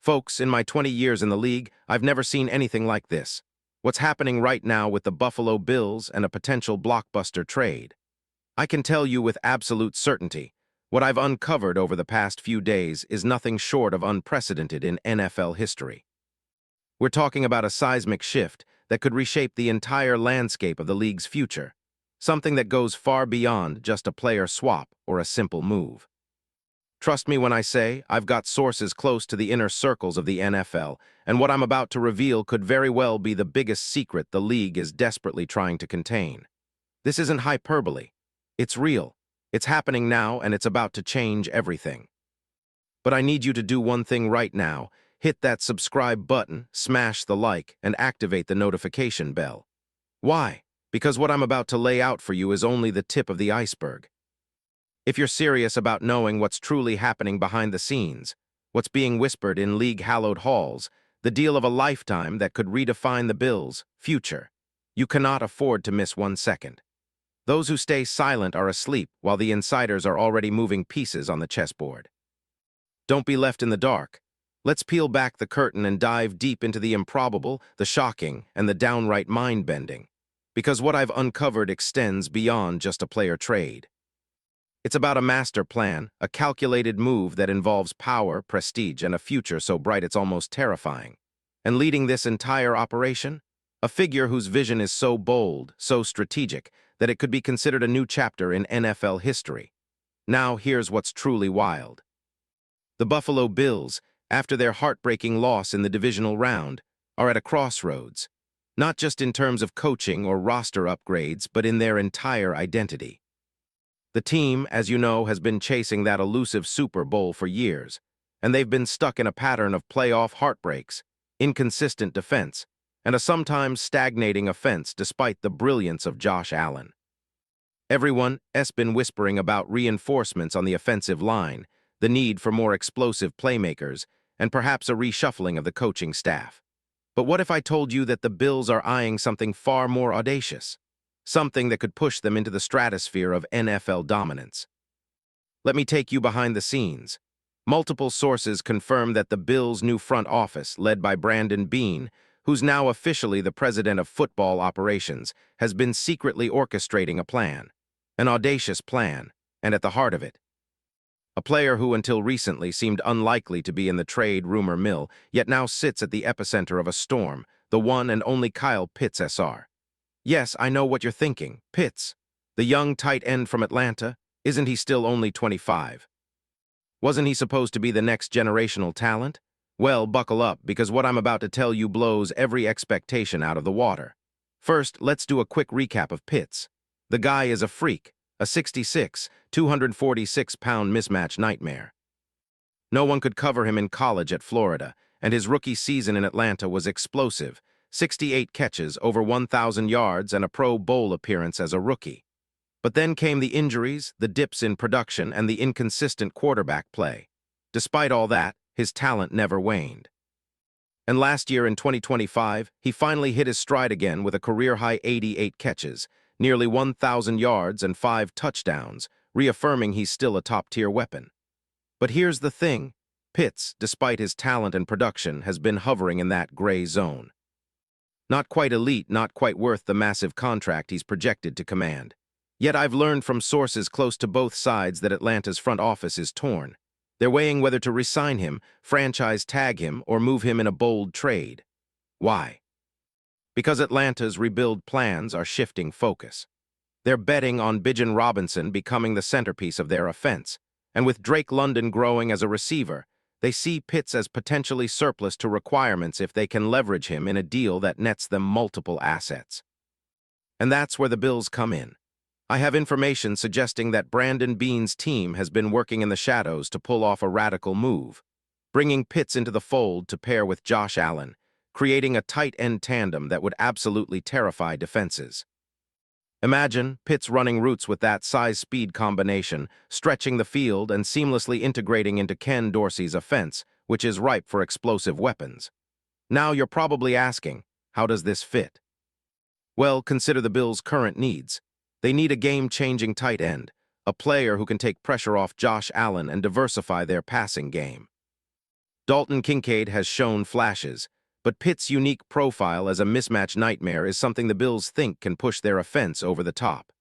Folks, in my 20 years in the league, I've never seen anything like this. What's happening right now with the Buffalo Bills and a potential blockbuster trade? I can tell you with absolute certainty, what I've uncovered over the past few days is nothing short of unprecedented in NFL history. We're talking about a seismic shift that could reshape the entire landscape of the league's future, something that goes far beyond just a player swap or a simple move. Trust me when I say I've got sources close to the inner circles of the NFL, and what I'm about to reveal could very well be the biggest secret the league is desperately trying to contain. This isn't hyperbole. It's real. It's happening now, and it's about to change everything. But I need you to do one thing right now. Hit that subscribe button, smash the like, and activate the notification bell. Why? Because what I'm about to lay out for you is only the tip of the iceberg. If you're serious about knowing what's truly happening behind the scenes, what's being whispered in league-hallowed halls, the deal of a lifetime that could redefine the Bills' future, you cannot afford to miss 1 second. Those who stay silent are asleep while the insiders are already moving pieces on the chessboard. Don't be left in the dark. Let's peel back the curtain and dive deep into the improbable, the shocking, and the downright mind-bending. Because what I've uncovered extends beyond just a player trade. It's about a master plan, a calculated move that involves power, prestige, and a future so bright it's almost terrifying. And leading this entire operation? A figure whose vision is so bold, so strategic, that it could be considered a new chapter in NFL history. Now here's what's truly wild. The Buffalo Bills, after their heartbreaking loss in the divisional round, are at a crossroads, not just in terms of coaching or roster upgrades, but in their entire identity. The team, as you know, has been chasing that elusive Super Bowl for years, and they've been stuck in a pattern of playoff heartbreaks, inconsistent defense, and a sometimes stagnating offense despite the brilliance of Josh Allen. Everyone has been whispering about reinforcements on the offensive line, the need for more explosive playmakers, and perhaps a reshuffling of the coaching staff. But what if I told you that the Bills are eyeing something far more audacious? Something that could push them into the stratosphere of NFL dominance. Let me take you behind the scenes. Multiple sources confirm that the Bills' new front office, led by Brandon Beane, who's now officially the president of football operations, has been secretly orchestrating a plan. An audacious plan, and at the heart of it, a player who until recently seemed unlikely to be in the trade rumor mill, yet now sits at the epicenter of a storm, the one and only Kyle Pitts SR. Yes, I know what you're thinking. Pitts, the young tight end from Atlanta, isn't he still only 25? Wasn't he supposed to be the next generational talent? Well, buckle up, because what I'm about to tell you blows every expectation out of the water. First, let's do a quick recap of Pitts. The guy is a freak, a 6'6", 246-pound mismatch nightmare. No one could cover him in college at Florida, and his rookie season in Atlanta was explosive. 68 catches, over 1,000 yards, and a Pro Bowl appearance as a rookie. But then came the injuries, the dips in production, and the inconsistent quarterback play. Despite all that, his talent never waned. And last year in 2025, he finally hit his stride again with a career-high 88 catches, nearly 1,000 yards and 5 touchdowns, reaffirming he's still a top-tier weapon. But here's the thing. Pitts, despite his talent and production, has been hovering in that gray zone. Not quite elite, not quite worth the massive contract he's projected to command. Yet I've learned from sources close to both sides that Atlanta's front office is torn. They're weighing whether to re-sign him, franchise tag him, or move him in a bold trade. Why? Because Atlanta's rebuild plans are shifting focus. They're betting on Bijan Robinson becoming the centerpiece of their offense, and with Drake London growing as a receiver, they see Pitts as potentially surplus to requirements if they can leverage him in a deal that nets them multiple assets. And that's where the Bills come in. I have information suggesting that Brandon Beane's team has been working in the shadows to pull off a radical move, bringing Pitts into the fold to pair with Josh Allen, creating a tight end tandem that would absolutely terrify defenses. Imagine Pitts running routes with that size-speed combination, stretching the field and seamlessly integrating into Ken Dorsey's offense, which is ripe for explosive weapons. Now you're probably asking, how does this fit? Well, consider the Bills' current needs. They need a game-changing tight end, a player who can take pressure off Josh Allen and diversify their passing game. Dalton Kincaid has shown flashes, but Pitt's unique profile as a mismatch nightmare is something the Bills think can push their offense over the top.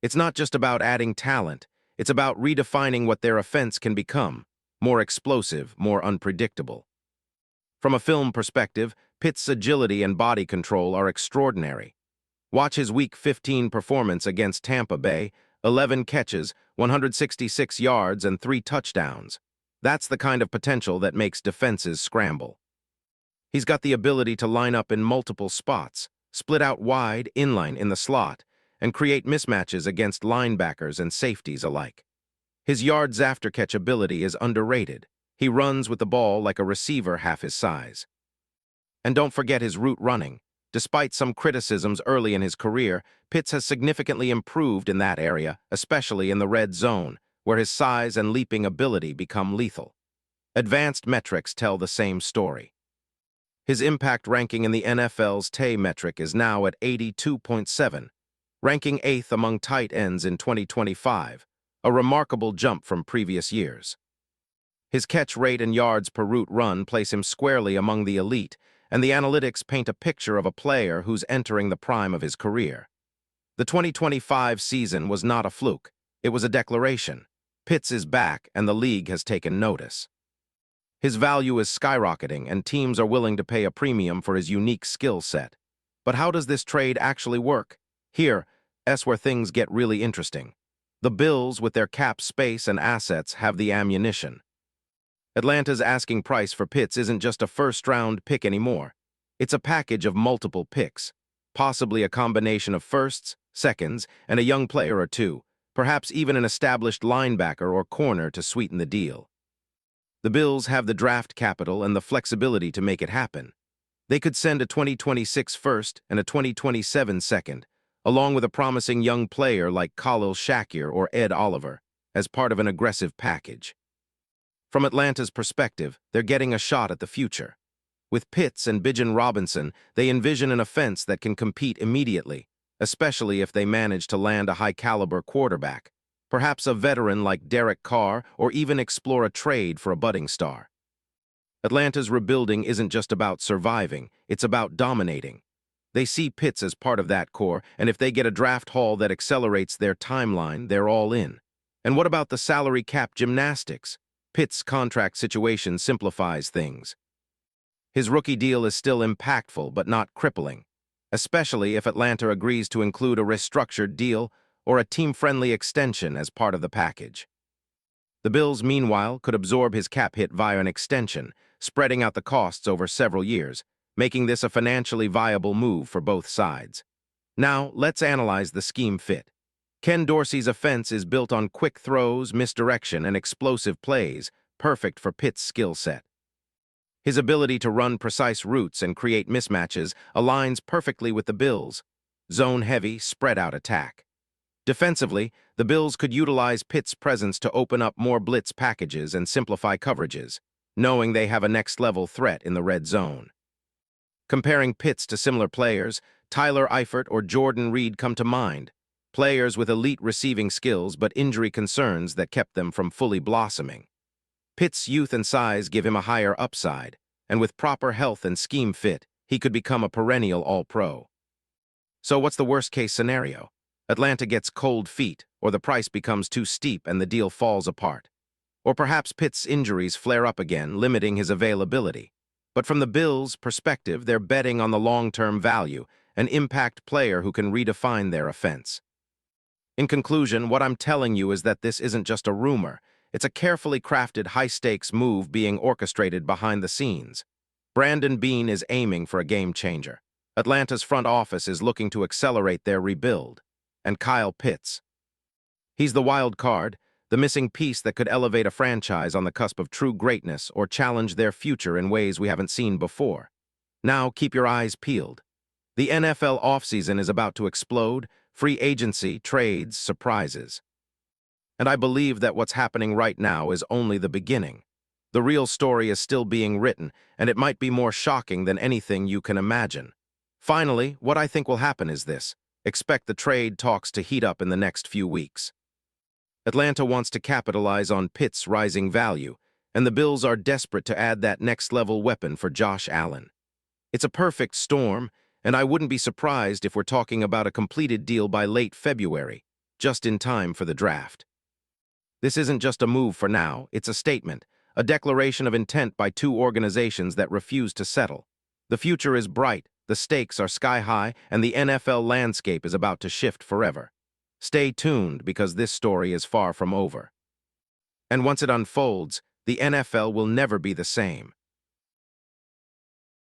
It's not just about adding talent, it's about redefining what their offense can become, more explosive, more unpredictable. From a film perspective, Pitt's agility and body control are extraordinary. Watch his Week 15 performance against Tampa Bay, 11 catches, 166 yards, and 3 touchdowns. That's the kind of potential that makes defenses scramble. He's got the ability to line up in multiple spots, split out wide, inline in the slot, and create mismatches against linebackers and safeties alike. His yards after catch ability is underrated. He runs with the ball like a receiver half his size. And don't forget his route running. Despite some criticisms early in his career, Pitts has significantly improved in that area, especially in the red zone, where his size and leaping ability become lethal. Advanced metrics tell the same story. His impact ranking in the NFL's TE metric is now at 82.7, ranking 8th among tight ends in 2025, a remarkable jump from previous years. His catch rate and yards per route run place him squarely among the elite, and the analytics paint a picture of a player who's entering the prime of his career. The 2025 season was not a fluke. It was a declaration. Pitts is back, and the league has taken notice. His value is skyrocketing, and teams are willing to pay a premium for his unique skill set. But how does this trade actually work? Here's where things get really interesting. The Bills, with their cap space and assets, have the ammunition. Atlanta's asking price for Pitts isn't just a first-round pick anymore. It's a package of multiple picks, possibly a combination of firsts, seconds, and a young player or two, perhaps even an established linebacker or corner to sweeten the deal. The Bills have the draft capital and the flexibility to make it happen. They could send a 2026 first and a 2027 second, along with a promising young player like Khalil Shakir or Ed Oliver, as part of an aggressive package. From Atlanta's perspective, they're getting a shot at the future. With Pitts and Bijan Robinson, they envision an offense that can compete immediately, especially if they manage to land a high-caliber quarterback, perhaps a veteran like Derek Carr, or even explore a trade for a budding star. Atlanta's rebuilding isn't just about surviving, it's about dominating. They see Pitts as part of that core, and if they get a draft haul that accelerates their timeline, they're all in. And what about the salary cap gymnastics? Pitt's contract situation simplifies things. His rookie deal is still impactful but not crippling, especially if Atlanta agrees to include a restructured deal or a team-friendly extension as part of the package. The Bills, meanwhile, could absorb his cap hit via an extension, spreading out the costs over several years, making this a financially viable move for both sides. Now, let's analyze the scheme fit. Ken Dorsey's offense is built on quick throws, misdirection, and explosive plays, perfect for Pitt's skill set. His ability to run precise routes and create mismatches aligns perfectly with the Bills' zone-heavy, spread-out attack. Defensively, the Bills could utilize Pitt's presence to open up more blitz packages and simplify coverages, knowing they have a next-level threat in the red zone. Comparing Pitts to similar players, Tyler Eifert or Jordan Reed come to mind, players with elite receiving skills but injury concerns that kept them from fully blossoming. Pitt's youth and size give him a higher upside, and with proper health and scheme fit, he could become a perennial All-Pro. So what's the worst-case scenario? Atlanta gets cold feet, or the price becomes too steep and the deal falls apart. Or perhaps Pitt's injuries flare up again, limiting his availability. But from the Bills' perspective, they're betting on the long-term value, an impact player who can redefine their offense. In conclusion, what I'm telling you is that this isn't just a rumor. It's a carefully crafted, high-stakes move being orchestrated behind the scenes. Brandon Beane is aiming for a game-changer. Atlanta's front office is looking to accelerate their rebuild. And Kyle Pitts. He's the wild card, the missing piece that could elevate a franchise on the cusp of true greatness or challenge their future in ways we haven't seen before. Now, keep your eyes peeled. The NFL offseason is about to explode, free agency, trades, surprises. And I believe that what's happening right now is only the beginning. The real story is still being written, and it might be more shocking than anything you can imagine. Finally, what I think will happen is this. Expect the trade talks to heat up in the next few weeks. Atlanta wants to capitalize on Pitt's rising value, and the Bills are desperate to add that next-level weapon for Josh Allen. It's a perfect storm, and I wouldn't be surprised if we're talking about a completed deal by late February, just in time for the draft. This isn't just a move for now, it's a statement, a declaration of intent by two organizations that refuse to settle. The future is bright, the stakes are sky-high, and the NFL landscape is about to shift forever. Stay tuned because this story is far from over. And once it unfolds, the NFL will never be the same.